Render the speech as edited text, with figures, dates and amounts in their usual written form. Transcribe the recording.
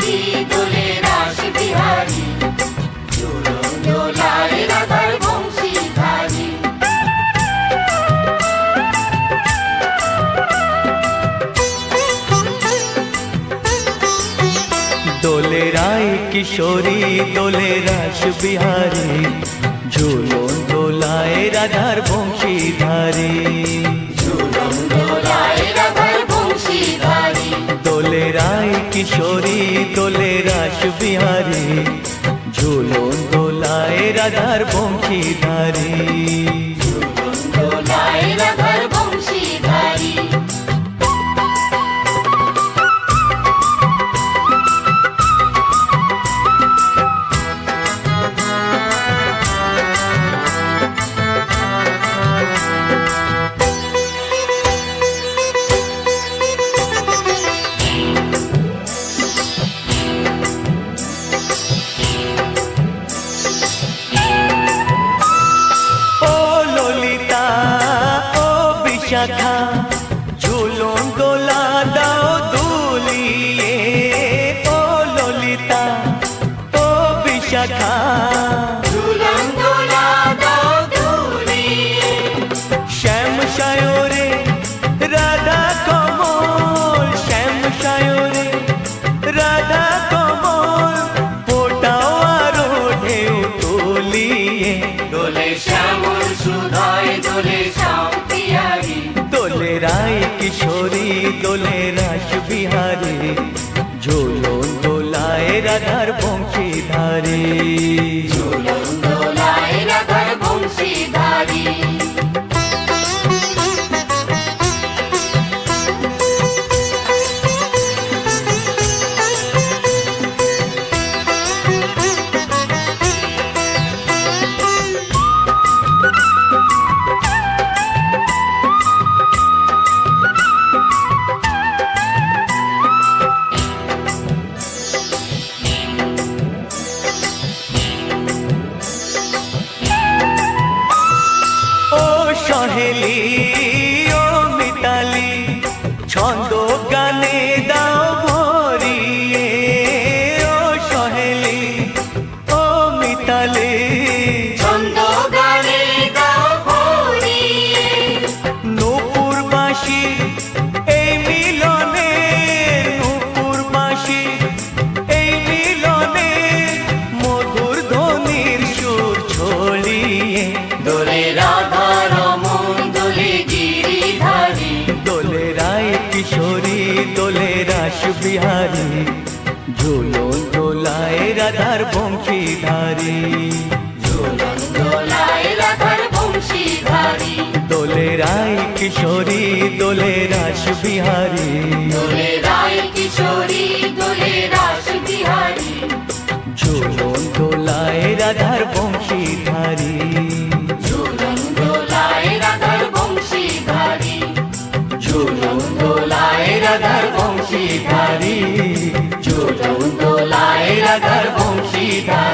বিহারী দোলে রাস বিহারী, ঝুলন দোলায় রাধার বংশীধারী। দোলে রায় কিশোরী দোলে রাস বিহারী, ঝুলন দোলায় রাধার বংশীধারী। ঝুলন দোলায় রাধার বংশীধারী। দোলে রায় কিশোরী দোলে রাস বিহারী, ঝুলন দোলায় রাধার বংশীধারী। ঝুলন দোলায় রাধার বংশীধারী। শাখা ঝুলন দোলা দাও দুলিয়ে, ও ললিতা ও বিশাখা ঝুলন দোলা দাও দুলিয়ে। শ্যাম সায়রে রাধা কমল, শ্যাম সায়রে রাধা কমল, ফোটাও আরো ঢেউ তুলিয়ে। দোলে শ্যামল সুধায় দোলে শ্যাম পিয়ারী। দোলে রায় কিশোরী দোলে রাস বিহারী, ঝুলন দোলায় রাধার বংশীধারী। ঝুলন দোলায় রাধার বংশীধারী। সহেলি ও মিতালি ছন্দ গানে দাও ভরিয়ে, ও সহেলি ও মিতালি ছন্দ গানে দাও ভরিয়ে। নূপুর বাঁশি এই মিলনে, নূপুর বাঁশি এই মিলনে, মধুর ধ্বনির সুর ছড়িয়ে। দোলে রাধা রমন দোলে গিরিধারী। দোলে রায় কিশোরী দোলে রাস বিহারী, ঝুলন দোলায় রাধার বংশীধারী। ঝুলন দোলায় রাধার বংশীধারী। দোলে রায় কিশোরী দোলে রাস বিহারী, দোলে রায় কিশোরী দোলে রাস বিহারী। ঝুলন দোলায় রাধার বংশীধারী। ঝুলন দোলায় রাধার বংশীধারী। ঝুলন দোলায় রাধার বংশীধারী। ঝুলন দোলায় রাধার বংশীধারী।